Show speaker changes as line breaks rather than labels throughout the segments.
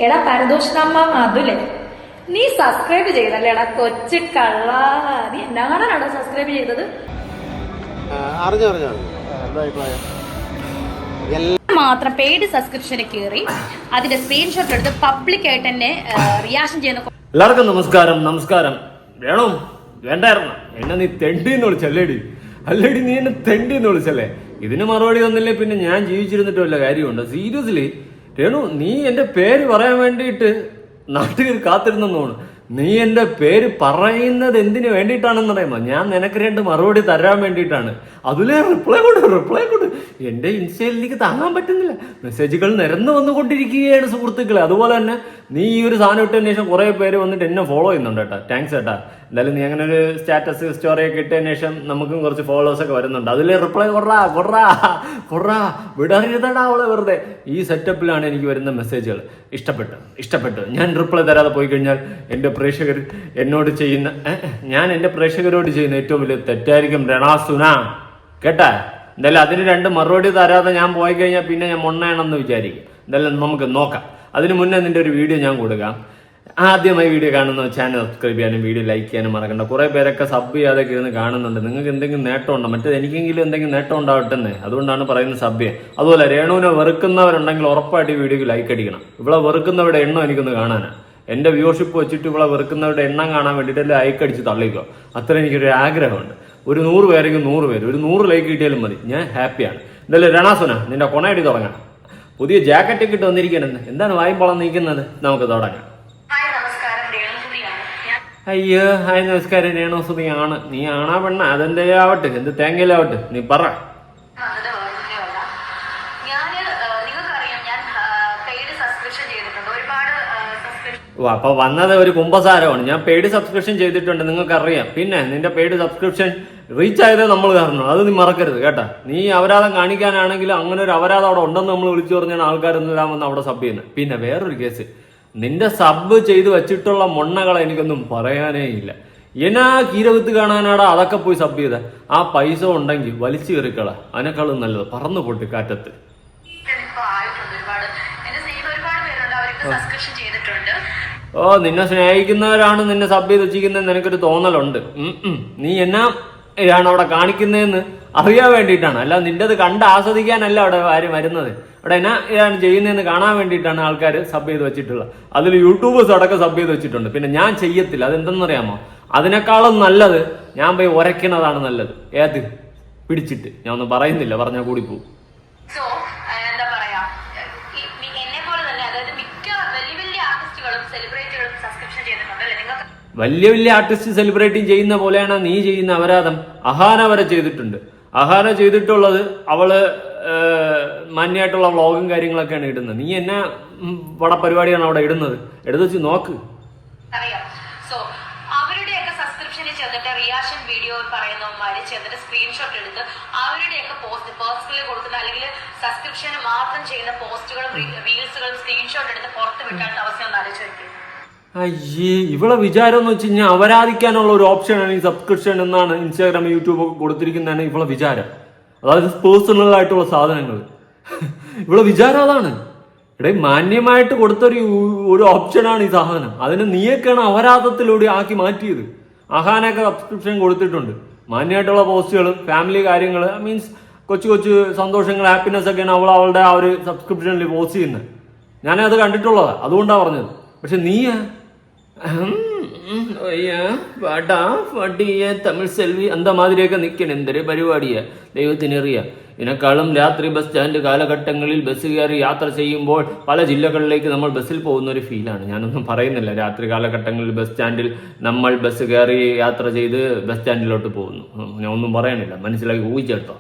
എടാ പരദോഷമ്മ അതുലേ നീ സബ്സ്ക്രൈബ് ചെയ്തല്ലേടാ കൊച്ചു കള്ള. നീ എന്നാണോ സബ്സ്ക്രൈബ് ചെയ്തത്? മാത്രം പെയ്ഡ് സബ്സ്ക്രിപ്ഷന് കയറി അതിന്റെ സ്ക്രീൻഷോട്ട് എടുത്ത് പബ്ലിക് ആയിട്ട് തന്നെ റിയാക്ഷൻ ചെയ്യുന്ന.
എല്ലാവർക്കും നമസ്കാരം. വേണോ വേണ്ടായിരുന്നു എന്നെ നീ തെണ്ടിന്ന് വിളിച്ചല്ലേടി? അല്ലേടി നീ എന്നെ തെണ്ടിന്ന് വിളിച്ചല്ലേ? ഇതിന് മറുപടി തന്നില്ലേ പിന്നെ ഞാൻ ജീവിച്ചിരുന്നിട്ട് വല്ല കാര്യമുണ്ട്? സീരിയസ്ലി രേണു, നീ എന്റെ പേര് പറയാൻ വേണ്ടിയിട്ട് നാട്ടുകാർ കാത്തിരുന്നെന്നോണ്. നീ എന്റെ പേര് പറയുന്നത് എന്തിനു വേണ്ടിയിട്ടാണെന്ന് അറിയാമോ? ഞാൻ നിനക്ക് രണ്ട് മറുപടി തരാൻ വേണ്ടിയിട്ടാണ്. അതിലെ റിപ്ലൈ കൊടു. എന്റെ ഇൻസ്റ്റയിലേക്ക് താങ്ങാൻ പറ്റുന്നില്ല. മെസ്സേജുകൾ നിരന്നു വന്നുകൊണ്ടിരിക്കുകയാണ് സുഹൃത്തുക്കളെ. അതുപോലെ തന്നെ നീ ഈ ഒരു സാധനം ഇട്ടതിന് ശേഷം കുറെ പേര് വന്നിട്ട് എന്നെ ഫോളോ ചെയ്യുന്നുണ്ട് കേട്ടോ. താങ്ക്സ് കേട്ടാ. എന്തായാലും നീ അങ്ങനെ ഒരു സ്റ്റാറ്റസ് സ്റ്റോറി ഒക്കെ ഇട്ടതിന് ശേഷം നമുക്കും കുറച്ച് ഫോളോവേഴ്സ് ഒക്കെ വരുന്നുണ്ട്. അതിലെ റിപ്ലൈ കൊറാ വിടരുതടാ അവളെ വെറുതെ. ഈ സെറ്റപ്പിലാണ് എനിക്ക് വരുന്ന മെസ്സേജുകൾ. ഇഷ്ടപ്പെട്ടു ഞാൻ റിപ്ലൈ തരാതെ പോയി കഴിഞ്ഞാൽ എൻ്റെ പ്രേക്ഷകർ എന്നോട് ചെയ്യുന്ന ഞാൻ എൻ്റെ പ്രേക്ഷകരോട് ചെയ്യുന്ന ഏറ്റവും വലിയ തെറ്റായിരിക്കും രണാസുന കേട്ടാ. എന്തായാലും അതിന് രണ്ട് മറുപടി തരാതെ ഞാൻ പോയി കഴിഞ്ഞാൽ പിന്നെ ഞാൻ മൊണ്ണയാണെന്ന് വിചാരിക്കും. എന്തായാലും നമുക്ക് നോക്കാം. അതിന് മുന്നേ നിന്റെ ഒരു വീഡിയോ ഞാൻ കൊടുക്കാം. ആദ്യമായി വീഡിയോ കാണുന്ന ചാനൽ സബ്സ്ക്രൈബ് ചെയ്യാനും വീഡിയോ ലൈക്ക് ചെയ്യാനും മറക്കണ്ട. കുറെ പേരൊക്കെ സബ് ചെയ്യാതൊക്കെ ഇരുന്ന് കാണുന്നുണ്ട്. നിങ്ങൾക്ക് എന്തെങ്കിലും നേട്ടം ഉണ്ടോ? മറ്റേത് എനിക്കെങ്കിലും എന്തെങ്കിലും നേട്ടം ഉണ്ടാവട്ടെന്നേ, അതുകൊണ്ടാണ് പറയുന്നത് സബ് ചെയ്യാൻ. അതുപോലെ രേണുവിനെ വെറുക്കുന്നവരുണ്ടെങ്കിൽ ഉറപ്പായിട്ട് ഈ വീഡിയോക്ക് ലൈക്ക് അടിക്കണം. ഇവിടെ വെറുക്കുന്നവരുടെ എണ്ണം എനിക്കൊന്ന് കാണാനാണ്. എന്റെ വ്യൂഷിപ്പ് വെച്ചിട്ട് ഇവിടെ വെറുക്കുന്നവരുടെ എണ്ണം കാണാൻ വേണ്ടിയിട്ട് ലൈക്ക് അടിച്ച് തള്ളിക്കോ. അത്ര എനിക്കൊരു ആഗ്രഹമുണ്ട്. ഒരു 100 പേരെങ്കിൽ 100 പേര്, ഒരു 100 ലൈക്ക് കിട്ടിയാലും മതി, ഞാൻ ഹാപ്പിയാണ്. എന്തായാലും രണാസുന നിന്റെ കൊണയടി തുടങ്ങാം. പുതിയ ജാക്കറ്റ് ഒക്കെ ഇട്ട് വന്നിരിക്കുകയാണ്. എന്താണ് വായ്പളം നീക്കുന്നത്? നമുക്ക് തുടങ്ങാം. അയ്യോ ഹായ് നമസ്കാരം, രേണുസുതിയാണ്. നീ ആണാ പെണ്ണ അതെന്താ ആവട്ടെ, എന്ത് തേങ്ങയിലാവട്ടെ, നീ പറ. അപ്പൊ വന്നത് ഒരു കുമ്പസാരമാണ്. ഞാൻ പെയ്ഡ് സബ്സ്ക്രിപ്ഷൻ ചെയ്തിട്ടുണ്ട്, നിങ്ങൾക്കറിയാം. പിന്നെ നിന്റെ പെയ്ഡ് സബ്സ്ക്രിപ്ഷൻ റീച്ച് ആയത് നമ്മൾ കാരണം, അത് നീ മറക്കരുത് കേട്ടാ. നീ അപരാധം കാണിക്കാനാണെങ്കിൽ അങ്ങനെ ഒരു അപരാധം അവിടെ ഉണ്ടെന്ന് നമ്മൾ വിളിച്ചു പറഞ്ഞാൽ ആൾക്കാരൊന്നും വന്ന് അവിടെ സബ് ചെയ്യുന്നത്. പിന്നെ വേറൊരു കേസ്, നിന്റെ സബ് ചെയ്ത് വെച്ചിട്ടുള്ള മൊണ്ണകളെ എനിക്കൊന്നും പറയാനേ ഇല്ല. എന്നാ കീരവിത്ത് കാണാനാടാ അതൊക്കെ പോയി സബ് ചെയ്ത. ആ പൈസ ഉണ്ടെങ്കിൽ വലിച്ചു കയറിക്കള, അതിനേക്കാളും നല്ലത് പറന്നു പൊട്ടി കാറ്റത്ത്. ഓ നിന്നെ സ്നേഹിക്കുന്നവരാണ് നിന്നെ സബ് ചെയ്ത് വെച്ചിരിക്കുന്നതെന്ന് എനിക്കൊരു തോന്നലുണ്ട്. നീ എന്നാ ആണ് അവിടെ കാണിക്കുന്നതെന്ന് അറിയാൻ വേണ്ടിയിട്ടാണ്, അല്ല നിന്റേത് കണ്ട് ആസ്വദിക്കാനല്ല അവിടെ ആരും വരുന്നത്. അവിടെ എന്നാ ഇതാണ് ചെയ്യുന്നതെന്ന് കാണാൻ വേണ്ടിയിട്ടാണ് ആൾക്കാർ സബ് ചെയ്ത് വെച്ചിട്ടുള്ളത്. അതിൽ യൂട്യൂബേഴ്സ് അടക്കം സബ് ചെയ്ത് വെച്ചിട്ടുണ്ട്. പിന്നെ ഞാൻ ചെയ്യത്തില്ല. അതെന്തെന്നറിയാമോ? അതിനേക്കാളും നല്ലത് ഞാൻ പോയി ഉരയ്ക്കുന്നതാണ് നല്ലത്. ഏത് പിടിച്ചിട്ട് ഞാൻ ഒന്നും പറയുന്നില്ല, പറഞ്ഞാൽ കൂടി പോകും. വലിയ ആർട്ടിസ്റ്റ് സെലിബ്രേറ്റ് ചെയ്യുന്ന പോലെയാണ് നീ ചെയ്യുന്ന അപരാധം. അഹാന വരെ ചെയ്തിട്ടുണ്ട്. അഹാന ചെയ്തിട്ടുള്ളത് അവള് മാന്യമായിട്ടുള്ള വ്ളോഗും കാര്യങ്ങളൊക്കെയാണ് ഇടുന്നത്. നീ എന്നാ വട പരിപാടിയാണ് അവിടെ ഇടുന്നത്? എടുത്ത് വെച്ച് നോക്ക്.
വീഡിയോ പറയുന്നവന്മാര് ചെന്നിട്ട് സ്ക്രീൻഷോട്ട് എടുത്ത് അവരുടെയൊക്കെ പോസ്റ്റ് പേഴ്സണലി കൊടുത്തിട്ട് അല്ലെങ്കിൽ സബ്സ്ക്രിപ്ഷന് മാത്രം ചെയ്യുന്ന പോസ്റ്റുകളും റീൽസുകളും സ്ക്രീൻഷോട്ട് എടുത്ത് പുറത്ത് വിട്ടാൽ അവസ്ഥ ഒന്ന് ആലോചിച്ചു.
അയ്യേ, ഇവളെ വിചാരം എന്ന് വെച്ച് കഴിഞ്ഞാൽ അപരാധിക്കാനുള്ള ഒരു ഓപ്ഷനാണ് ഈ സബ്സ്ക്രിപ്ഷൻ എന്നാണ് ഇൻസ്റ്റാഗ്രാം യൂട്യൂബ് ഒക്കെ കൊടുത്തിരിക്കുന്നതാണ് ഇവളെ വിചാരം. അതായത് പേഴ്സണൽ ആയിട്ടുള്ള സാധനങ്ങൾ. ഇവളെ വിചാരം അതാണ്. ഇവിടെ മാന്യമായിട്ട് കൊടുത്തൊരു ഓപ്ഷനാണ് ഈ സാധനം. അതിന് നീയൊക്കെയാണ് അപരാധത്തിലൂടെ ആക്കി മാറ്റിയത്. അഹാനൊക്കെ സബ്സ്ക്രിപ്ഷൻ കൊടുത്തിട്ടുണ്ട്. മാന്യമായിട്ടുള്ള പോസ്റ്റുകളും ഫാമിലി കാര്യങ്ങൾ, മീൻസ് കൊച്ചു സന്തോഷങ്ങൾ, ഹാപ്പിനെസ് ഒക്കെയാണ് അവളുടെ ആ ഒരു സബ്സ്ക്രിപ്ഷനിൽ പോസ്റ്റ് ചെയ്യുന്നത്. ഞാനത് കണ്ടിട്ടുള്ളതാ, അതുകൊണ്ടാണ് പറഞ്ഞത്. പക്ഷെ നീയാ തമിഴ് സെൽവി അന്ത മാതിരിയൊക്കെ നിൽക്കണം. എന്തൊരു പരിപാടിയാ ദൈവത്തിനറിയാം. ഇതിനേക്കാളും രാത്രി ബസ് സ്റ്റാൻഡ് കാലഘട്ടങ്ങളിൽ ബസ് കയറി യാത്ര ചെയ്യുമ്പോൾ പല ജില്ലകളിലേക്ക് നമ്മൾ ബസ്സിൽ പോകുന്ന ഒരു ഫീലാണ്. ഞാനൊന്നും പറയുന്നില്ല. രാത്രി കാലഘട്ടങ്ങളിൽ ബസ് സ്റ്റാൻഡിൽ നമ്മൾ ബസ് കയറി യാത്ര ചെയ്ത് ബസ് സ്റ്റാൻഡിലോട്ട് പോകുന്നു. ഞാൻ ഒന്നും പറയണില്ല, മനസ്സിലാക്കി ഊഹിച്ചെടുത്തോ.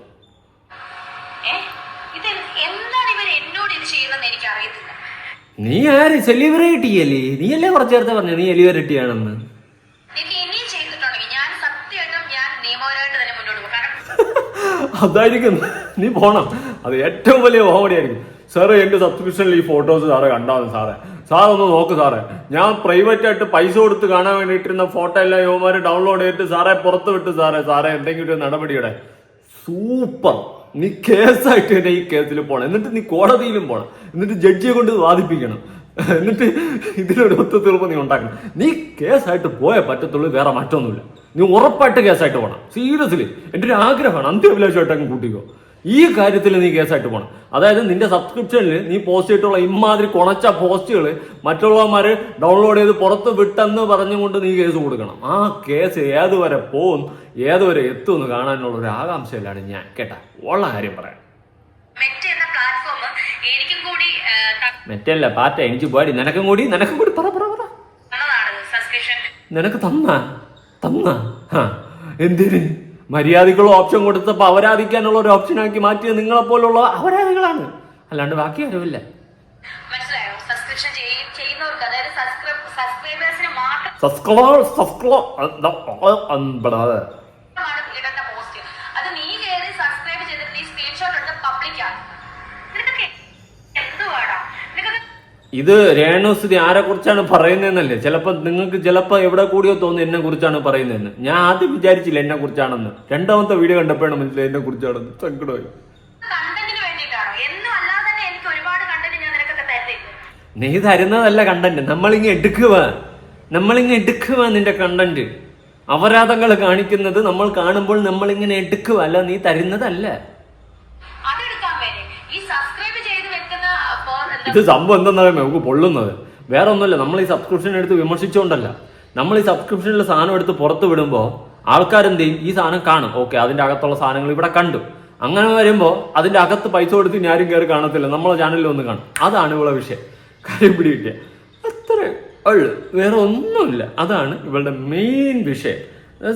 നീ ആര്? സെലിബ്രിറ്റി അല്ലേ? നീയല്ലേ കുറച്ചു നേരത്തെ പറഞ്ഞു നീ സെലിബ്രിറ്റി ആണെന്ന്. അതായിരിക്കും നീ പോണം. അത് ഏറ്റവും വലിയ കോമഡിയായിരിക്കും. സാറേ എന്റെ സബ്സ്ക്രിപ്ഷനിൽ ഈ ഫോട്ടോസ് സാറെ കണ്ടാവും സാറേ ഒന്ന് നോക്ക് സാറേ. ഞാൻ പ്രൈവറ്റ് ആയിട്ട് പൈസ കൊടുത്ത് കാണാൻ വേണ്ടിയിട്ടിരുന്ന ഫോട്ടോ എല്ലാം യുവമാര് ഡൗൺലോഡ് ചെയ്തിട്ട് സാറേ പുറത്ത് വിട്ട് സാറേ എന്തെങ്കിലും ഒരു നടപടിയുടെ. സൂപ്പർ. നീ കേസായിട്ട് തന്നെ ഈ കേസിൽ പോണം. എന്നിട്ട് നീ കോടതിയിലും പോണം. എന്നിട്ട് ജഡ്ജിയെ കൊണ്ട് വാദിപ്പിക്കണം. എന്നിട്ട് ഇതിലൊരു ഒത്തുതീർപ്പ് നീ ഉണ്ടാക്കണം. നീ കേസായിട്ട് പോയേ പറ്റത്തുള്ളൂ, വേറെ മറ്റൊന്നുമില്ല. നീ ഉറപ്പായിട്ട് കേസായിട്ട് പോകണം. സീരിയസ്ലി എൻ്റെ ഒരു ആഗ്രഹമാണ്, അന്ത്യാഭിലാഷമായിട്ട് അങ്ങ് കൂട്ടിക്കോ. ഈ കാര്യത്തിൽ നീ കേസായിട്ട് പോകണം. അതായത് നിന്റെ സബ്സ്ക്രിപ്ഷനിൽ നീ പോസ്റ്റ് ചെയ്തിട്ടുള്ള ഇമാതിരി കുണച്ച പോസ്റ്റുകൾ മറ്റുള്ളവന്മാർ ഡൗൺലോഡ് ചെയ്ത് പുറത്ത് വിട്ടെന്ന് പറഞ്ഞുകൊണ്ട് നീ കേസ് കൊടുക്കണം. ആ കേസ് ഏതുവരെ പോകും, ഏതുവരെ എത്തുമെന്ന് കാണാനുള്ള ഒരു ആകാംക്ഷയിലാണ് ഞാൻ. കേട്ടാ, ഉള്ള കാര്യം പറയാം. മെറ്റല്ല പാറ്റ എനിക്ക് പോടി, നിനക്കും കൂടി പറ നിനക്ക് തന്ന എന്തിന്? മര്യാദക്കുള്ള ഓപ്ഷൻ കൊടുത്തപ്പോ അവരാധിക്കാനുള്ള ഒരു ഓപ്ഷനാക്കി മാറ്റിയത് നിങ്ങളെപ്പോലുള്ള അപരാധികളാണ്, അല്ലാണ്ട് ബാക്കി ആരുമില്ല. ഇത് രേണുസ്ഥിതി ആരെ കുറിച്ചാണ് പറയുന്നതെന്നല്ലേ ചിലപ്പോ നിങ്ങൾക്ക് എവിടെ കൂടിയോ തോന്നുന്നു എന്നെ കുറിച്ചാണ് പറയുന്നതെന്ന്. ഞാൻ ആദ്യം വിചാരിച്ചില്ല എന്നെ കുറിച്ചാണെന്ന്, രണ്ടാമത്തെ വീഡിയോ കണ്ടപ്പോഴാണ് മനസ്സിലായി എന്നെ കുറിച്ചാണെന്ന്. സങ്കടമായി. നീ തരുന്നതല്ല കണ്ടന്റ്, നമ്മളിങ്ങ് എടുക്കുക നിന്റെ കണ്ടന്റ്. അപരാധങ്ങൾ കാണിക്കുന്നത് നമ്മൾ കാണുമ്പോൾ നമ്മളിങ്ങനെ എടുക്കുക, അല്ല നീ തരുന്നതല്ല. ഇത് സംഭവം എന്തെന്നാണ് നമുക്ക് പൊള്ളുന്നത്, വേറെ ഒന്നുമില്ല. നമ്മൾ ഈ സബ്സ്ക്രിപ്ഷൻ എടുത്ത് വിമർശിച്ചുകൊണ്ടല്ല, നമ്മൾ ഈ സബ്സ്ക്രിപ്ഷനിലെ സാധനം എടുത്ത് പുറത്ത് വിടുമ്പോൾ ആൾക്കാരെന്ത് ചെയ്യും? ഈ സാധനം കാണും, ഓക്കെ അതിന്റെ അകത്തുള്ള സാധനങ്ങൾ ഇവിടെ കണ്ടു. അങ്ങനെ വരുമ്പോൾ അതിന്റെ അകത്ത് പൈസ കൊടുത്ത് ഇനി ആരും കയറി കാണത്തില്ല, നമ്മളെ ചാനലിൽ ഒന്ന് കാണും. അതാണ് ഇവളുടെ വിഷയം. കാര്യം പിടികിട്ടിയ അത്ര ഉള്ളു, വേറെ ഒന്നുമില്ല. അതാണ് ഇവളുടെ മെയിൻ വിഷയം.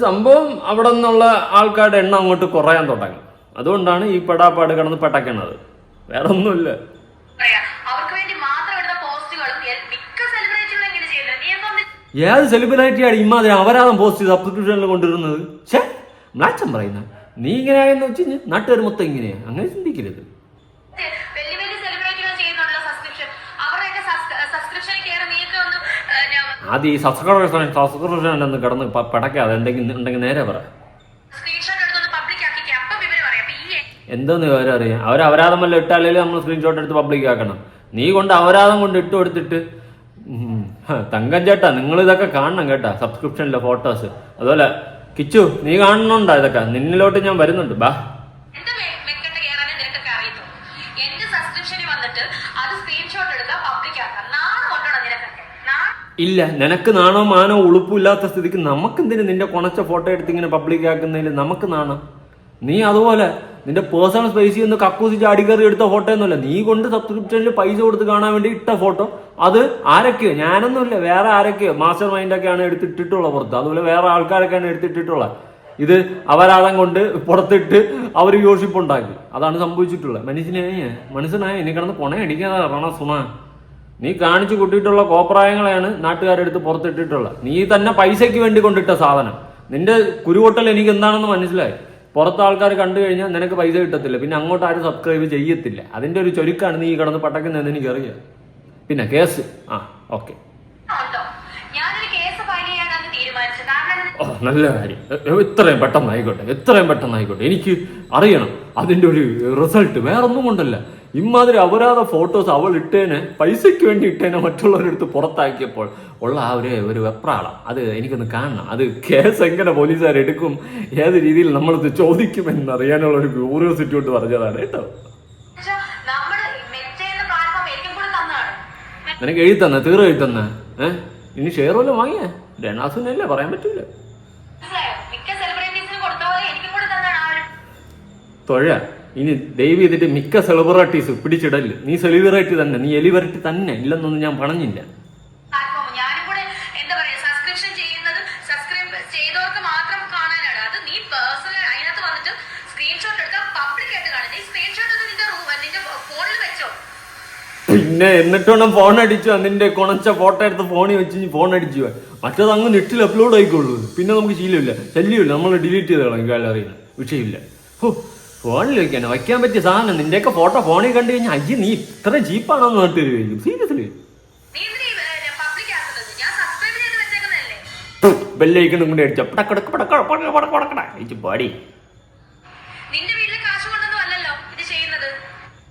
സംഭവം അവിടെ നിന്നുള്ള ആൾക്കാരുടെ എണ്ണം അങ്ങോട്ട് കുറയാൻ തുടങ്ങി. അതുകൊണ്ടാണ് ഈ പെടാപ്പാട് കിടന്ന് പെട്ടക്കണത്, വേറെ ഒന്നുമില്ല. ഏത് സെലിബ്രിറ്റിയാണ് ഇമാതിരി അപരാധം പോസ്റ്റ് ചെയ്ത് സബ്സ്ക്രിപ്ഷനിൽ കൊണ്ടുവരുന്നത്? ഛേ, മ്ലാച്ചം പറയുന്ന നീ ഇങ്ങനെയായെന്ന് വെച്ച് നാട്ടുകാർ മൊത്തം ഇങ്ങനെയാ, അങ്ങനെ ചിന്തിക്കരുത്. ആദ്യം ഈ സബ്സ്ക്രിപ്ഷൻ എന്ന് കിടന്ന് പടക്കാതെ എന്തെങ്കിലും ഉണ്ടെങ്കിൽ നേരെ പറ. എന്തോന്ന് വിവരം അറിയാം? അവരപരാധം വല്ല ഇട്ടാലേ നമ്മൾ സ്ക്രീൻഷോട്ട് എടുത്ത് പബ്ലിക് ആക്കണം. നീ കൊണ്ട് അപരാധം കൊണ്ട് ഇട്ട് കൊടുത്തിട്ട് തങ്കം ചേട്ടാ നിങ്ങൾ ഇതൊക്കെ കാണണം കേട്ടാ, സബ്സ്ക്രിപ്ഷനിലെ ഫോട്ടോസ്. അതുപോലെ കിച്ചു നീ കാണണുണ്ടോ ഇതൊക്കെ? നിന്നിലോട്ട് ഞാൻ വരുന്നുണ്ട്, ബാ. ഇല്ല, നിനക്ക് നാണോ മാനോ ഉളുപ്പില്ലാത്ത സ്ഥിതിക്ക് നമുക്കെന്തിന് നിന്റെ കുണച്ച ഫോട്ടോ എടുത്ത് ഇങ്ങനെ പബ്ലിക് ആക്കുന്നതിൽ നമുക്ക് നാണം? നീ അതുപോലെ നിന്റെ പേഴ്സണൽ സ്പേസിൽ നിന്ന് കക്കൂസി ചാടിക്കറി എടുത്ത ഫോട്ടോ ഒന്നുമല്ല, നീ കൊണ്ട് സബ്സ്ക്രിപ്ഷനിൽ പൈസ കൊടുത്ത് കാണാൻ വേണ്ടി ഇട്ട ഫോട്ടോ. അത് ആരൊക്കെയോ, ഞാനൊന്നുമില്ല, വേറെ ആരൊക്കെയോ മാസ്റ്റർ മൈൻഡൊക്കെയാണ് എടുത്തിട്ടിട്ടുള്ളത് പുറത്ത്. അതുപോലെ വേറെ ആൾക്കാരൊക്കെയാണ് എടുത്തിട്ടിട്ടുള്ളത്. ഇത് അപരാധം കൊണ്ട് പുറത്തിട്ട് അവർ യോഷിപ്പുണ്ടാക്കി. അതാണ് സംഭവിച്ചിട്ടുള്ളത്. മനസ്സിനായ ഇനി കിടന്ന് കൊണയടിക്കാതെ പറയണ സുണ. നീ കാണിച്ചു കൂട്ടിയിട്ടുള്ള കോപ്രായങ്ങളെയാണ് നാട്ടുകാരെടുത്ത് പുറത്തിട്ടിട്ടുള്ളത്. നീ തന്നെ പൈസയ്ക്ക് വേണ്ടി കൊണ്ടിട്ട സാധനം. നിന്റെ കുരുവൊട്ടൽ എനിക്ക് എന്താണെന്ന് മനസ്സിലായി. പുറത്ത് ആൾക്കാർ കണ്ടു കഴിഞ്ഞാൽ നിനക്ക് പൈസ കിട്ടത്തില്ല, പിന്നെ അങ്ങോട്ട് ആരും സബ്സ്ക്രൈബ് ചെയ്യത്തില്ല. അതിന്റെ ഒരു ചൊരുക്കാണ് നീ കിടന്ന് പട്ടക്കുന്നതെന്ന് എനിക്കറിയാം. പിന്നെ കേസ് ഓക്കെ, നല്ല കാര്യം. എത്രയും പെട്ടെന്നായിക്കോട്ടെ. എനിക്ക് അറിയണം അതിന്റെ ഒരു റിസൾട്ട്. വേറൊന്നും കൊണ്ടല്ല, ഇമാതിരി അപരാധ ഫോട്ടോസ് അവൾ ഇട്ടേനെ, പൈസയ്ക്ക് വേണ്ടി ഇട്ടേനെ മറ്റുള്ളവരെടുത്ത് പുറത്താക്കിയപ്പോൾ ഉള്ള ആ ഒരു വെപ്രാളം, അത് എനിക്കൊന്ന് കാണണം. അത് കേസ് എങ്ങനെ പോലീസുകാരെടുക്കും, ഏത് രീതിയിൽ നമ്മളത് ചോദിക്കുമെന്ന് അറിയാനുള്ള ഒരു ക്യൂരിയോസിറ്റി കൊണ്ട് പറഞ്ഞതാണ് കേട്ടോ. നിനക്ക് എഴുതി തന്ന ഇനി ഷെയർ വല്ലതും വാങ്ങിയേ? രനാസുനല്ലേ, പറയാൻ പറ്റൂല. തൊഴ ഇനി ദയവ് ചെയ്തിട്ട് മിക്ക സെലിബ്രിറ്റീസ് പിടിച്ചിടല്. നീ സെലിബ്രിറ്റി തന്നെ, നീ എലിബറിറ്റി തന്നെ, ഇല്ലെന്നൊന്നും ഞാൻ പറഞ്ഞില്ല. പിന്നെ എന്നിട്ട് വേണം ഫോൺ അടിച്ചു, നിന്റെ കുണച്ച ഫോട്ടോ എടുത്ത് ഫോണിൽ വെച്ച് ഫോൺ അടിച്ചു. മറ്റേത് അങ്ങ് നെറ്റിൽ അപ്ലോഡ് ആയിക്കോളൂ. പിന്നെ നമുക്ക് ശല്യമില്ല, നമ്മൾ ഡിലീറ്റ് ചെയ്ത് കളയും, ഗാലറിയിൽ വിഷയമില്ല. ഫോണിൽ വയ്ക്കാൻ പറ്റിയ സാധനം. നിന്റെയൊക്കെ ഫോട്ടോ ഫോണിൽ കണ്ടു കഴിഞ്ഞാൽ അയ്യ നീ ഇത്ര ചീപ്പാണോന്ന് നാട്ടുകാർ ചോദിക്കും. സീരിയസ്ലി ബെല്ലൈക്കണം കൊണ്ട് അടിച്ച പാടി.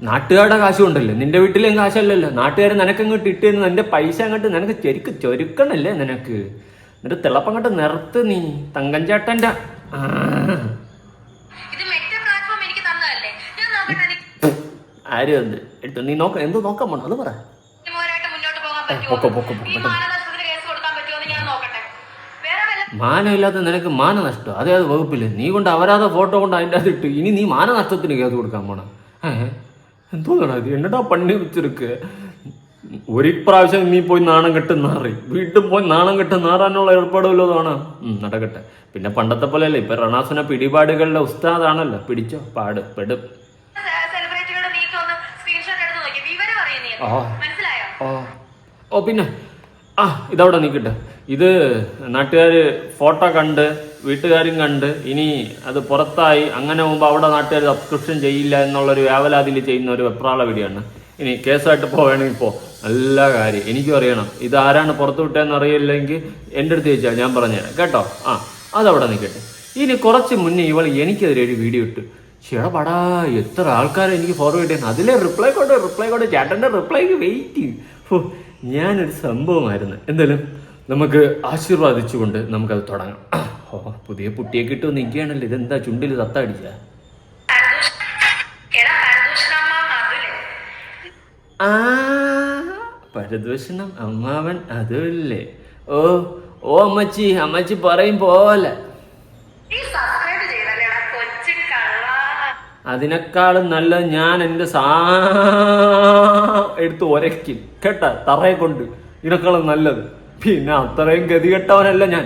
നാട്ടുകാരുടെ കാശും ഉണ്ടല്ലോ, നിന്റെ വീട്ടിലേയും കാശല്ലല്ലോ. നാട്ടുകാർ നിനക്കങ്ങോട്ട് ഇട്ടുതരുന്നു, നിന്റെ പൈസ അങ്ങോട്ട് നിനക്ക് ശരിക്കും ചൊരുക്കണല്ലേ നിനക്ക്. എന്നിട്ട് തിളപ്പങ്ങോട്ട് നിർത്ത് നീ തങ്കം ചേട്ടൻ്റെ. ആരും എന്ത് എടുത്തു നീ നോക്ക, എന്ത് നോക്കാൻ പോണോ അത് പറ. മാനമില്ലാത്ത നിനക്ക് മാനനഷ്ടം, അതേ അത് വകുപ്പില്ല. നീ കൊണ്ട് അവരാതെ ഫോട്ടോ കൊണ്ട് അതിൻ്റെ അത് ഇട്ട് ഇനി നീ മാനനഷ്ടത്തിന് കേസ് കൊടുക്കാൻ പോണം. എന്തോന്നാണ് ഇത്, എന്നടാ പണി വെച്ചെടുക്ക്. ഒരു പ്രാവശ്യം നീ പോയി നാണം കെട്ട് നാറി, വീട്ടിൽ പോയി നാണം കെട്ട് നാറാനുള്ള ഏർപ്പാടുള്ളതാണ്. നടക്കട്ടെ. പിന്നെ പണ്ടത്തെ പോലെയല്ലേ, ഇപ്പൊ റണാസുന പിടിപാടുകളുടെ ഉസ്താദാണല്ലോ. പിടിച്ചോ, പാട് പെടും. ഓ പിന്നെ ഇതവിടെ നിൽക്കട്ടെ. ഇത് നാട്ടുകാർ ഫോട്ടോ കണ്ട് വീട്ടുകാരും കണ്ട് ഇനി അത് പുറത്തായി അങ്ങനെ മുമ്പ് അവിടെ നാട്ടുകാർ സബ്സ്ക്രിപ്ഷൻ ചെയ്യില്ല എന്നുള്ളൊരു വേവലാതിൽ ചെയ്യുന്ന ഒരു വെപ്രാള വീഡിയോയാണ്. ഇനി കേസായിട്ട് പോവുകയാണെങ്കിൽ ഇപ്പോൾ നല്ല കാര്യം. എനിക്കും അറിയണം ഇത് ആരാണ് പുറത്തു വിട്ടതെന്ന് അറിയില്ലെങ്കിൽ എൻ്റെ അടുത്ത് ചോദിച്ചാൽ ഞാൻ പറഞ്ഞുതരാം കേട്ടോ. അതവിടെ നിൽക്കട്ടെ. ഇനി കുറച്ച് മുന്നേ ഇവൾ എനിക്കെതിരെ ഒരു വീഡിയോ ഇട്ട്, ചേടാ എത്ര ആൾക്കാരെ എനിക്ക് ഫോർവേഡ് ചെയ്യുന്നു, അതിലെ റിപ്ലൈ കൊണ്ട് ചേട്ടൻ്റെ റിപ്ലൈക്ക് വെയിറ്റ്. ഞാനൊരു സംഭവമായിരുന്നു. എന്തായാലും നമുക്ക് ആശീർവാദിച്ചുകൊണ്ട് നമുക്കത് തുടങ്ങാം. പുതിയ പുട്ടിയെ കിട്ടുമെന്ന് നിൽക്കുകയാണല്ലോ. ഇതെന്താ ചുണ്ടിൽ തത്തടിച്ച? പരദൂഷണം അമ്മാവൻ അതുമില്ലേ? ഓ അമ്മച്ചി പറയും പോലെ. അതിനേക്കാളും നല്ല ഞാൻ എൻ്റെ എടുത്ത് ഒരയ്ക്കും കേട്ടാ, തറയെ കൊണ്ട്. ഇതിനേക്കാളും നല്ലത്. പിന്നെ അത്രയും ഗതികെട്ടവനല്ല ഞാൻ.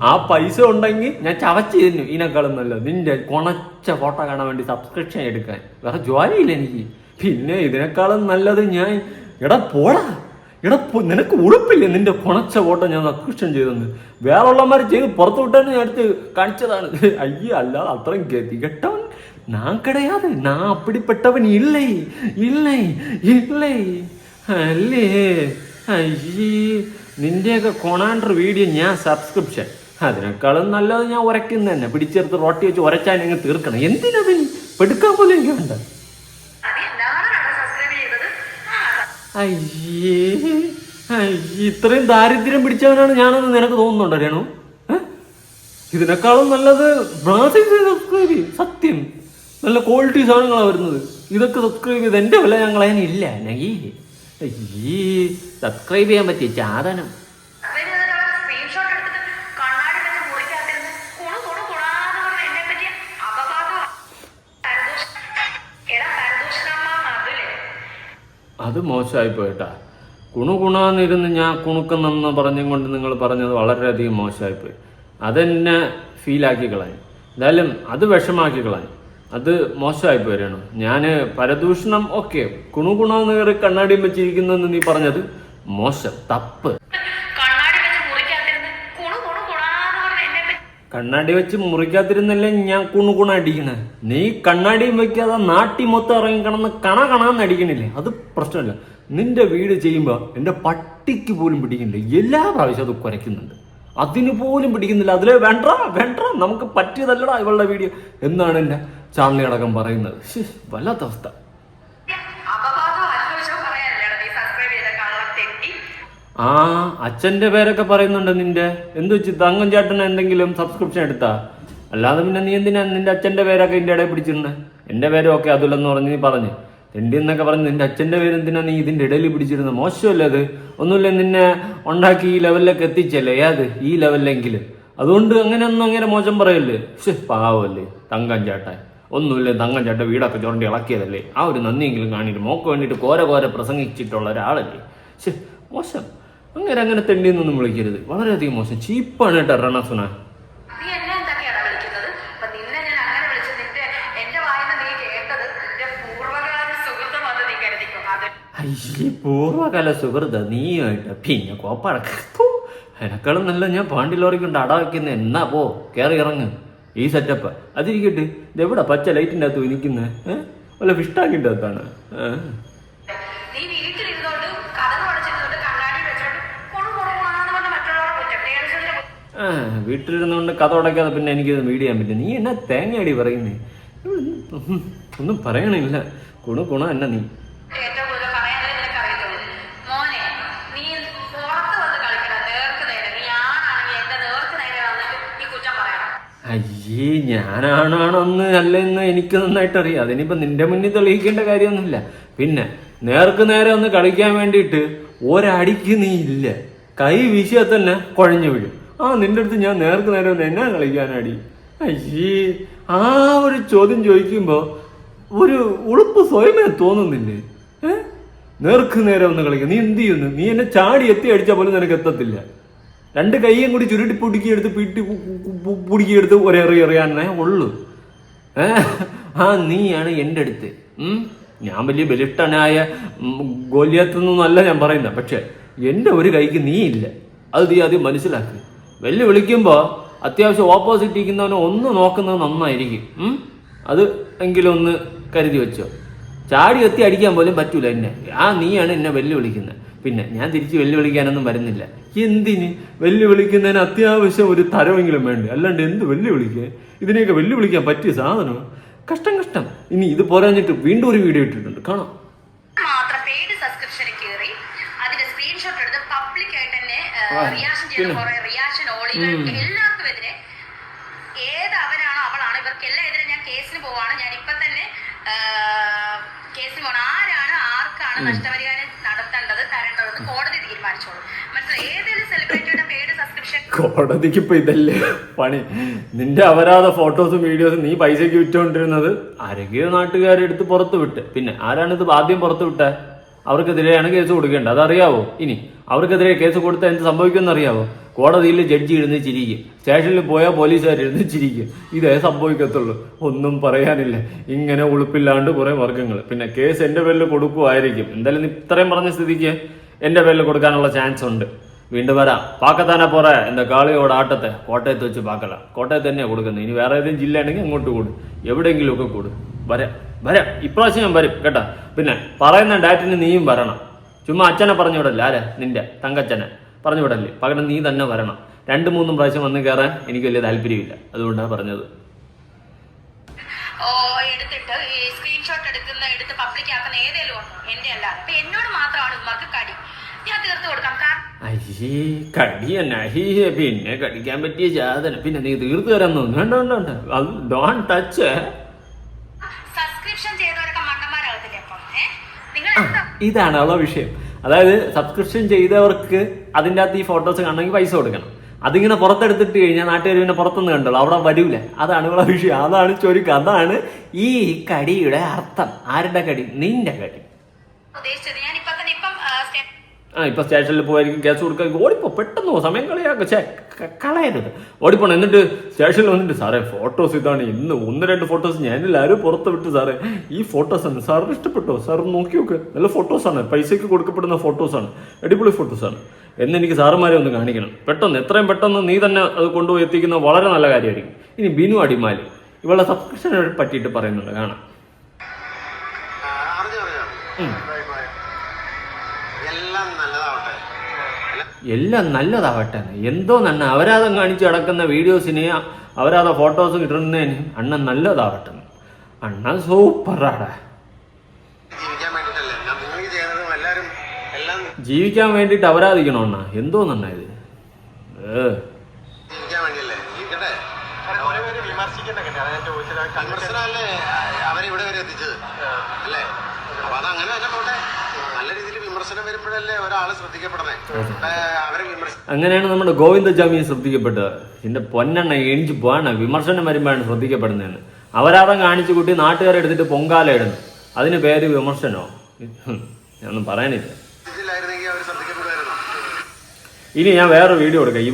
ആ പൈസ ഉണ്ടെങ്കിൽ ഞാൻ ചവച്ച് തരുന്നു. ഇതിനേക്കാളും നല്ലത് നിന്റെ കൊണച്ച ഫോട്ടോ കാണാൻ വേണ്ടി സബ്സ്ക്രിപ്ഷൻ എടുക്കാൻ. വേറെ ജോലിയില്ല എനിക്ക്. പിന്നെ ഇതിനേക്കാളും നല്ലത് ഞാൻ പോടാ നിനക്ക് ഉടുപ്പില്ലേ നിന്റെ കൊണച്ച ഫോട്ടോ ഞാൻ സബ്സ്ക്രിപ്ഷൻ ചെയ്തെന്ന്. വേറുള്ളമാർ ചെയ്ത് പുറത്തു വിട്ടാണ് ഞാൻ അടുത്ത് കാണിച്ചതാണ്. അയ്യോ, അല്ലാതെ അത്രയും ഗതികെട്ടവൻ ഞാൻ കിടയാതെ. നാ അപ്പിടിപ്പെട്ടവൻ ഇല്ലേ അല്ലേ? അയ്യേ, നിന്റെയൊക്കെ കൊണാണ്ടർ വീഡിയോ ഞാൻ സബ്സ്ക്രിപ്ഷൻ. അതിനേക്കാളും നല്ലത് ഞാൻ ഉരയ്ക്കുന്ന തന്നെ. പിടിച്ചെടുത്ത് റോട്ടി വെച്ച് ഉരച്ചാൽ നിങ്ങൾ തീർക്കണം. എന്തിനത് പെടുക്കാൻ പോലും എനിക്ക് വേണ്ട. അയ്യേ ഇത്രയും ദാരിദ്ര്യം പിടിച്ചവനാണ് ഞാനെന്ന് നിനക്ക് തോന്നുന്നുണ്ടോ രേണു? ഇതിനേക്കാളും നല്ലത് സബ്സ്ക്രൈബ് ചെയ്യും. സത്യം നല്ല ക്വാളിറ്റി സാധനങ്ങളാണ് വരുന്നത്. ഇതൊക്കെ സബ്സ്ക്രൈബ് ചെയ്ത് എൻ്റെ വില ഞങ്ങൾ അതിനില്ല. സബ്സ്ക്രൈബ് ചെയ്യാൻ പറ്റിയ സാധനം. അത് മോശമായി പോയിട്ടാ. കുണുകുണാന്നിരുന്ന് ഞാൻ കുണുക്കുന്നെന്ന് പറഞ്ഞും കൊണ്ട് നിങ്ങൾ പറഞ്ഞത് വളരെയധികം മോശമായിപ്പോയി. അതെന്നെ ഫീലാക്കി കളഞ്ഞു. എന്തായാലും അത് വിഷമാക്കി കളഞ്ഞു. അത് മോശമായി പോരാണ്. ഞാൻ പരദൂഷണം ഓക്കെ, കുണുകുണാന്ന് കയറി കണ്ണാടിയും വെച്ചിരിക്കുന്നെന്ന് നീ പറഞ്ഞത് മോശം, തപ്പ്. കണ്ണാടി വെച്ച് മുറിക്കാത്തിരുന്നല്ലേ ഞാൻ കുണുകുണ അടിക്കണേ. നീ കണ്ണാടിയും വെക്കാതെ നാട്ടി മൊത്തം ഇറങ്ങിക്കണമെന്ന് കണാന്ന് അടിക്കണില്ലേ? അത് പ്രശ്നമില്ല. നിന്റെ വീട് ചെയ്യുമ്പോൾ എൻ്റെ പട്ടിക്ക് പോലും പിടിക്കുന്നില്ല. എല്ലാ പ്രാവശ്യം അത് കുരയ്ക്കുന്നുണ്ട്, അതിന് പോലും പിടിക്കുന്നില്ല. അതിലെ വേണ്ട നമുക്ക് പറ്റിയതല്ലടാ ഇവളുടെ വീഡിയോ എന്നാണ് എൻ്റെ ചാനലടക്കം പറയുന്നത്. വല്ലാത്ത അവസ്ഥ. അച്ഛൻ്റെ പേരൊക്കെ പറയുന്നുണ്ട് നിന്റെ. എന്ത് വെച്ച് തങ്കം ചേട്ടന് എന്തെങ്കിലും സബ്സ്ക്രിപ്ഷൻ എടുത്താ? അല്ലാതെ പിന്നെ നീ എന്തിനാ നിന്റെ അച്ഛൻ്റെ പേരൊക്കെ ഇതിൻ്റെ ഇടയിൽ പിടിച്ചിരുന്നത്? എൻ്റെ പേരും ഒക്കെ അതുല്ലെന്ന് പറഞ്ഞ് നീ പറഞ്ഞു തെണ്ടി എന്നൊക്കെ പറഞ്ഞ് നിന്റെ അച്ഛൻ്റെ പേര് എന്തിനാ നീ ഇതിൻ്റെ ഇടയിൽ പിടിച്ചിരുന്നത്? മോശമല്ലേ അത്? ഒന്നുമില്ല, നിന്നെ ഉണ്ടാക്കി ഈ ലെവലിലേക്ക് എത്തിച്ചല്ലേ ഈ ലെവലിലെങ്കിലും. അതുകൊണ്ട് അങ്ങനെ മോശം പറയല്ലേ. പാവല്ലേ തങ്കം ചേട്ടൻ. ഒന്നുമില്ല, തങ്കം ചേട്ടൻ വീടൊക്കെ ചുരണ്ടി ഇളക്കിയതല്ലേ. ആ ഒരു നന്ദിയെങ്കിലും കാണിയിട്ട് മോക്ക് വേണ്ടിയിട്ട് കോര പ്രസംഗിച്ചിട്ടുള്ള ഒരാളല്ലേ. മോശം. അങ്ങനെ തെണ്ടിന്നൊന്നും വിളിക്കരുത്. വളരെയധികം മോശം, ചീപ്പാണ് കേട്ടോ റണാസുന. പൂർവ്വകാല സുഹൃത നീയായിട്ട് പിന്നെ കോപ്പടക്കൂ. എനക്കാളും നല്ല ഞാൻ പാണ്ടിലോറിക്കൊണ്ട് അട വയ്ക്കുന്ന. എന്നാ പോ കയറി ഇറങ്ങ്. ഈ സെറ്റപ്പ് അതിരിക്കട്ടെ. ഇതെവിടെ പച്ച ലൈറ്റിൻ്റെ അകത്ത് ഇരിക്കുന്നത്? വല്ല ഫിഷ്ടാക്കിൻ്റെ അകത്താണ്. വീട്ടിലിരുന്നുകൊണ്ട് കഥ ഉടക്കാതെ പിന്നെ എനിക്കത് വീഡിയോ ചെയ്യാൻ പറ്റും. നീ എന്നാ തേങ്ങയടി പറയുന്നേ? ഒന്നും പറയണില്ല. ഗുണ എന്നെ നീ.
ഏറ്റവും കൂടുതൽ പറയാനേ നിനക്ക് അറിയത്തുള്ളൂ. മോനെ, നീ പുറത്ത് വന്ന് കളിക്കണം. നേർക്ക് നേരെ നീ ആണാണെങ്കിൽ എന്റെ നേർക്ക് നേരെ വന്നിട്ട് നീ കുറ്റം പറയണം.
അയ്യേ, ഞാനാണാണെന്ന് അല്ലെന്ന് എനിക്ക് നന്നായിട്ട് അറിയാം. അതിനിപ്പോ നിന്റെ മുന്നിൽ തെളിയിക്കേണ്ട കാര്യമൊന്നുമില്ല. പിന്നെ നേർക്ക് നേരെ ഒന്ന് കളിക്കാൻ വേണ്ടിയിട്ട് ഒരടിക്ക് നീ ഇല്ല, കൈ വീശിയാൽ തന്നെ കുഴഞ്ഞു വീഴും. നിന്റെ അടുത്ത് ഞാൻ നേർക്ക് നേരെ ഒന്ന് എന്നാ കളിക്കാനടി? അയ്യേ, ആ ഒരു ചോദ്യം ചോദിക്കുമ്പോ ഒരു ഉളുപ്പ് സ്വയമേ തോന്നുന്നില്ലേ? നേർക്ക് നേരെ ഒന്ന് കളിക്കാം. നീ എന്ത് ചെയ്യുന്നു? നീ എന്നെ ചാടി എത്തി അടിച്ചാൽ പോലും നിനക്ക് എത്തത്തില്ല. രണ്ട് കൈയും കൂടി ചുരുട്ടി പൊടിക്കിയെടുത്ത് പൊടിക്കിയെടുത്ത് ഒരെറിയാനേ ഉള്ളൂ. നീയാണ് എൻ്റെ അടുത്ത്. ഞാൻ വലിയ ബലിഷ്ഠനായ ഗോലിയത്തൊന്നുമല്ല ഞാൻ പറയുന്നത്. പക്ഷെ എൻ്റെ ഒരു കൈക്ക് നീ ഇല്ല. അത് നീ ആദ്യം മനസ്സിലാക്കി. വിളിക്കുമ്പോൾ അത്യാവശ്യം ഓപ്പോസിറ്റ് ഇരിക്കുന്നവനെ ഒന്ന് നോക്കുന്നത് നന്നായിരിക്കും. അത് എങ്കിലും ഒന്ന് കരുതി വെച്ചോ. ചാടി എത്തി അടിക്കാൻ പോലും പറ്റൂല എന്നെ. നീയാണ് എന്നെ വിളിക്കുന്നത്. പിന്നെ ഞാൻ തിരിച്ച് വെല്ലുവിളിക്കാനൊന്നും വരുന്നില്ല. എന്തിന് വെല്ലുവിളിക്കുന്നതിന് അത്യാവശ്യം ഒരു തരമെങ്കിലും വേണ്ടേ? അല്ലാണ്ട് എന്ത് വെല്ലുവിളിക്കുക? ഇതിനെയൊക്കെ വെല്ലുവിളിക്കാൻ പറ്റിയ സാധനം കഷ്ടം. ഇനി ഇത് പോരാഞ്ഞിട്ട് വീണ്ടും ഒരു വീഡിയോ ഇട്ടിട്ടുണ്ട്, കാണാം.
മാത്രം പെയ്ഡ് സബ്സ്ക്രിപ്ഷന് കയറി അതിന്റെ സ്ക്രീൻഷോട്ട് എടുത്ത് പബ്ലിക് ആയിട്ട് തന്നെ റിയാക്ഷൻ ചെയ്ത കുറെ റിയാക്ഷൻ ഓളികൾക്ക് എല്ലാവർക്കും എതിരെ ഏത് അവരാണോ അവളാണോ ഇവർക്കെല്ലാം എതിരെ ഞാൻ കേസിന് പോവാണ്. ഞാൻ ഇപ്പൊ തന്നെ കേസിന് പോകണം. ആർക്കാണ് നഷ്ടപരിഹാരം നടത്തേണ്ടത് തരേണ്ടതെന്ന് കോടതി തീരുമാനിച്ചോളൂ. മനസ്സിലായി? ഏതെങ്കിലും സെലിബ്രിറ്റിയുടെ പെയ്ഡ് സബ്സ്ക്രിപ്ഷൻ
കോടതിക്ക് ഇപ്പൊ ഇതല്ലേ പണി? നിന്റെ അപരാധ ഫോട്ടോസും വീഡിയോസും നീ പൈസക്ക് വിറ്റുകൊണ്ടിരുന്നത് ആരെങ്കിലും നാട്ടുകാരെടുത്ത് പുറത്ത് വിട്ട്. പിന്നെ ആരാണിത് ആദ്യം പുറത്ത് വിട്ടേ? അവർക്കെതിരെയാണ് കേസ് കൊടുക്കേണ്ടത്. അതറിയാവോ? ഇനി അവർക്കെതിരെ കേസ് കൊടുത്താൽ എന്ത് സംഭവിക്കുമെന്ന് അറിയാവോ? കോടതിയിൽ ജഡ്ജി ഇരുന്ന് ചിരിക്കും, സ്റ്റേഷനിൽ പോയാൽ പോലീസുകാരിരുന്ന് ചിരിക്കും. ഇതേ സംഭവിക്കത്തുള്ളൂ. ഒന്നും പറയാനില്ല. ഇങ്ങനെ ഉളുപ്പില്ലാണ്ട് കുറെ വർഗ്ഗങ്ങൾ. പിന്നെ കേസ് എൻ്റെ പേരിൽ കൊടുക്കുമായിരിക്കും. എന്തായാലും ഇത്രയും പറഞ്ഞ സ്ഥിതിക്ക് എൻ്റെ പേരിൽ കൊടുക്കാനുള്ള ചാൻസ് ഉണ്ട്. വീണ്ടും വരാം. പാക്കത്താനെ പോറേ എന്താ കാളിയോട് ആട്ടത്തെ കോട്ടയത്ത് വെച്ച് പാക്കല. കോട്ടയത്ത് തന്നെയാണ് കൊടുക്കുന്നത്. ഇനി വേറെ ഏതെങ്കിലും ജില്ലയാണെങ്കിൽ അങ്ങോട്ട് കൂടും, എവിടെയെങ്കിലും ഒക്കെ കൂടും. വരാം. ഇപ്രാവശ്യം ഞാൻ വരും കേട്ടാ. പിന്നെ പറയുന്ന ഡാറ്റിന് നീയും വരണം. ചുമ്മാ അച്ഛനെ പറഞ്ഞു വിടല്ലേ? ആരെ? നിന്റെ തങ്കച്ചനെ പറഞ്ഞു വിടല്ലേ? പകരം നീ തന്നെ വരണം. 2-3 പ്രാവശ്യം വന്ന് കയറാൻ എനിക്ക് വലിയ താല്പര്യമില്ല. അതുകൊണ്ടാണ് പറഞ്ഞത്.
എടുത്തിട്ട് ഈ സ്ക്രീൻഷോട്ട് എടുത്ത് പബ്ലിക് ആക്കുന്ന ഏതെങ്കിലും ഉണ്ടോ? എന്റെ അല്ലാതെ. അപ്പൊ എന്നോട് മാത്രമാണ് ഉമ്മക്ക് കടി. ഞാൻ തീർത്ത് കൊടുക്കാം.
അയ്യേ, കടി തന്നെ. പിന്നെ കടിക്കാൻ പറ്റിയ സാധനം. പിന്നെ നീ തീർത്ത് തരാൻ വേണ്ട. Don't touch.
സബ്സ്ക്രിപ്ഷൻ ചെയ്തവരൊക്കെ മണ്ടന്മാരാകത്തില്ലേ?
ഇതാണ് ഉള്ള വിഷയം. അതായത് സബ്സ്ക്രിപ്ഷൻ ചെയ്തവർക്ക് അതിൻ്റെ അകത്ത് ഈ ഫോട്ടോസ് കാണണമെങ്കിൽ പൈസ കൊടുക്കണം. അതിങ്ങനെ പുറത്തെടുത്തിട്ട് കഴിഞ്ഞാൽ നാട്ടുകാർ പിന്നെ പുറത്തുനിന്ന് കണ്ടോളൂ, അവിടെ വരൂല. അതാണ് ഉള്ള വിഷയം. അതാണ് ചൊരുക്കം. അതാണ് ഈ കടിയുടെ അർത്ഥം. ആരുടെ കടി? നിന്റെ കടി. ഇപ്പൊ സ്റ്റേഷനിൽ പോയിരിക്കും, കേസ് കൊടുക്കാൻ ഓടിപ്പോ. പെട്ടെന്ന് സമയം കളയരുത്. ഓടിപ്പോണം. എന്നിട്ട് സ്റ്റേഷനിൽ വന്നിട്ട് സാറേ ഫോട്ടോസ് ഇതാണ്. ഇന്ന് 1-2 ഫോട്ടോസ് ഞാനെല്ലാവരും പുറത്ത് വിട്ടു സാറേ. ഈ ഫോട്ടോസാണ് സാറിന് ഇഷ്ടപ്പെട്ടോ? സാർ നോക്കി നോക്ക്, നല്ല ഫോട്ടോസാണ്, പൈസയ്ക്ക് കൊടുക്കപ്പെടുന്ന ഫോട്ടോസാണ്, അടിപൊളി ഫോട്ടോസാണ് എന്നെനിക്ക് സാറുമാരെ ഒന്ന് കാണിക്കണം. പെട്ടെന്ന്, എത്രയും പെട്ടെന്ന് നീ തന്നെ അത് കൊണ്ടുപോയി എത്തിക്കുന്നത് വളരെ നല്ല കാര്യമായിരിക്കും. ഇനി ബിനു അടിമാലി ഇവളുടെ സബ്സ്ക്രിപ്ഷനെ പറ്റിയിട്ട് പറയുന്നുണ്ട്, കാണാം. എല്ലാം നല്ലതാവട്ടെ. എന്തോ നന്ന അപരാധം കാണിച്ച് കിടക്കുന്ന വീഡിയോസിന് അപരാധ ഫോട്ടോസ് കിട്ടുന്നതിന് അണ്ണൻ നല്ലതാവട്ടെ. അണ്ണൻ സൂപ്പറാടാ. ജീവിക്കാൻ വേണ്ടിട്ട് അപരാധിക്കണോ അണ്ണ? എന്തോ നന്ന ഇത്. അങ്ങനെയാണ് നമ്മുടെ ഗോവിന്ദജാമിയെ ശ്രദ്ധിക്കപ്പെട്ടത്. എന്റെ പൊന്നെണ്ണ എണിച്ച് പോവാണ്. വിമർശനം വരുമ്പോഴാണ് ശ്രദ്ധിക്കപ്പെടുന്നതെന്ന്. അപരാധം കാണിച്ചു കൂട്ടി നാട്ടുകാരെ എടുത്തിട്ട് പൊങ്കാല ഇടുന്നു. അതിന് പേര് വിമർശനോ? ഞാനൊന്നും പറയാനില്ല. ഇനി ഞാൻ വേറെ വീഡിയോ കൊടുക്കാം.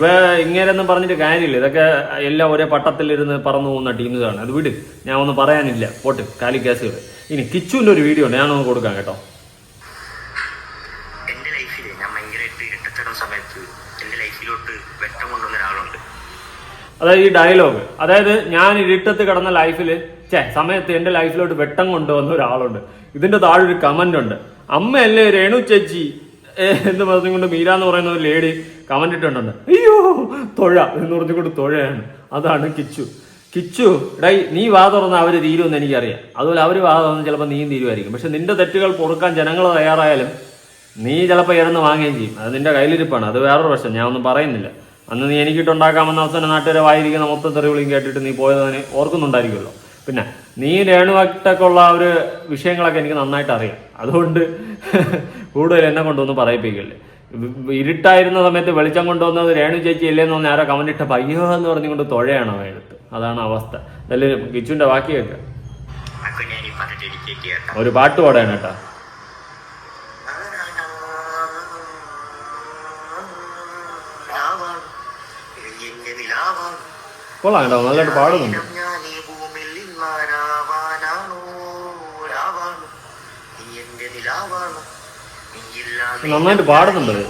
ഇങ്ങനെയൊന്നും പറഞ്ഞിട്ട് കാര്യമില്ല. ഇതൊക്കെ എല്ലാം ഒരേ പട്ടത്തിലിരുന്ന് പറന്നു പോകുന്ന ടീംസാണ്. അത് വിട്, ഞാൻ ഒന്നും പറയാനില്ല. പോട്ട് കാലി കേസുകൾ. ഇനി കിച്ചുവിന്റെ ഒരു വീഡിയോ ഉണ്ട്, ഞാനൊന്ന് കൊടുക്കാം കേട്ടോ. അതായത് ഈ ഡയലോഗ്, അതായത് ഞാൻ ഇരുട്ടത്ത് കിടന്ന ലൈഫിൽ സമയത്ത് എന്റെ ലൈഫിലോട്ട് വെട്ടം കൊണ്ടുവന്ന ഒരാളുണ്ട്. ഇതിന്റെ താഴെ ഒരു കമന്റ് ഉണ്ട്. അമ്മയല്ലേ രേണു ചേച്ചി എന്ന് പറഞ്ഞുകൊണ്ട് മീര എന്ന് പറയുന്ന ഒരു ലേഡി കമന്റ് ഇട്ടിട്ടുണ്ട്. അയ്യോ തൊഴ എന്ന് പറഞ്ഞുകൊണ്ട് തൊഴയാണ്. അതാണ് കിച്ചു. കിച്ചു ഡൈ നീ വാ തുറന്ന് അവര് തീരുമെന്ന് എനിക്കറിയാം. അതുപോലെ അവര് വാ തുറന്ന് ചിലപ്പോൾ നീയും തീരുമായിരിക്കും. പക്ഷെ നിന്റെ തെറ്റുകൾ പൊറുക്കാൻ ജനങ്ങൾ തയ്യാറായാലും നീ ചിലപ്പോൾ ഇറന്ന് വാങ്ങുകയും ചെയ്യും. അത് നിന്റെ കയ്യിലിരിപ്പാണ്. അത് വേറൊരു പ്രശ്നം, ഞാൻ ഒന്നും പറയുന്നില്ല. അന്ന് നീ എനിക്കിട്ടുണ്ടാക്കാമെന്ന അവസാനം നാട്ടുകാരെ വായിരിക്കുന്ന മൊത്തം തെറിവിളിയും കേട്ടിട്ട് നീ പോയതിന് ഓർക്കുന്നുണ്ടായിരിക്കുമല്ലോ. പിന്നെ നീ രേണുവായിട്ടൊക്കെ ഉള്ള ഒരു വിഷയങ്ങളൊക്കെ എനിക്ക് നന്നായിട്ട് അറിയാം. അതുകൊണ്ട് കൂടുതൽ എന്നെ കൊണ്ടൊന്നും പറയിപ്പിക്കല്ലേ. ഇരുട്ടായിരുന്ന സമയത്ത് വെളിച്ചം കൊണ്ടുവന്നത് രേണു ചേച്ചി അല്ലേന്ന് പറഞ്ഞ് ആരോ കമന്റ് ഇട്ട പയ്യോ എന്ന് പറഞ്ഞുകൊണ്ട് തുഴയാണ് എടുത്ത്. അതാണ് അവസ്ഥ. അതല്ലേ കിച്ചുവിന്റെ ബാക്കി കേൾക്കാം. ഒരു പാട്ട് പാടാണ് കേട്ടാ. കൊള്ളാം കേട്ടോ, നല്ലതായിട്ട് പാടുന്നുണ്ട്. നന്നായിട്ട് പാടുന്നുണ്ട്.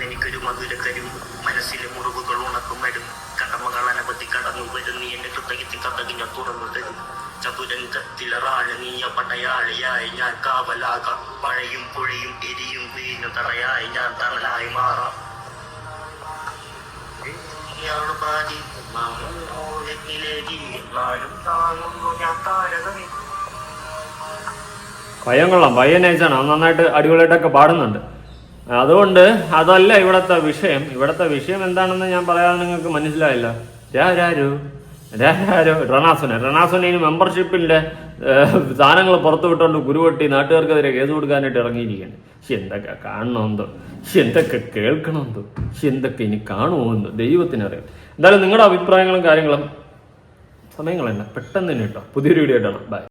എനിക്കൊരു മധുരക്കരും മനസ്സിലെ മുറിവുകൾ ഉണക്കുമരും കടമകൾ അനവധി കടന്നു വരും നീ എന്റെ ഹൃദയത്തിൽ കഥകിഞ്ഞ തുറന്നു തരും ചതുരംഗത്തിലറാഴ നീയ പടയാളിയായി ഞാൻ കാവലാകാം മഴയും പുഴയും എരിയും വീഞ്ഞു തറയായി ഞാൻ തണലായി മാറാം
പയ്യൻ കൊള്ളാം, പയ്യൻ നൈസാണ്. അത് നന്നായിട്ട് അടിപൊളിയായിട്ടൊക്കെ പാടുന്നുണ്ട്. അതുകൊണ്ട് അതല്ല ഇവിടത്തെ വിഷയം. ഇവിടത്തെ വിഷയം എന്താണെന്ന് ഞാൻ പറയാതെ നിങ്ങൾക്ക് മനസ്സിലായില്ല. റണാസുനേന് മെമ്പർഷിപ്പിന്റെ സാധനങ്ങൾ പുറത്തു വിട്ടുകൊണ്ട് കുരുവട്ടി നാട്ടുകാർക്കെതിരെ കേസ് കൊടുക്കാനായിട്ട് ഇറങ്ങിയിരിക്കുകയാണ്. പക്ഷെ എന്തൊക്കെ കാണണമെന്തോ, എന്തൊക്കെ കേൾക്കണമെന്തോ, എന്തൊക്കെ ഇനി കാണുമോന്തോ ദൈവത്തിനറിയാം. എന്തായാലും നിങ്ങളുടെ അഭിപ്രായങ്ങളും കാര്യങ്ങളും സമയങ്ങളല്ല പെട്ടെന്ന് തന്നെ കേട്ടോ. പുതിയൊരു വീഡിയോ ആയിട്ടാണ്. ബൈ.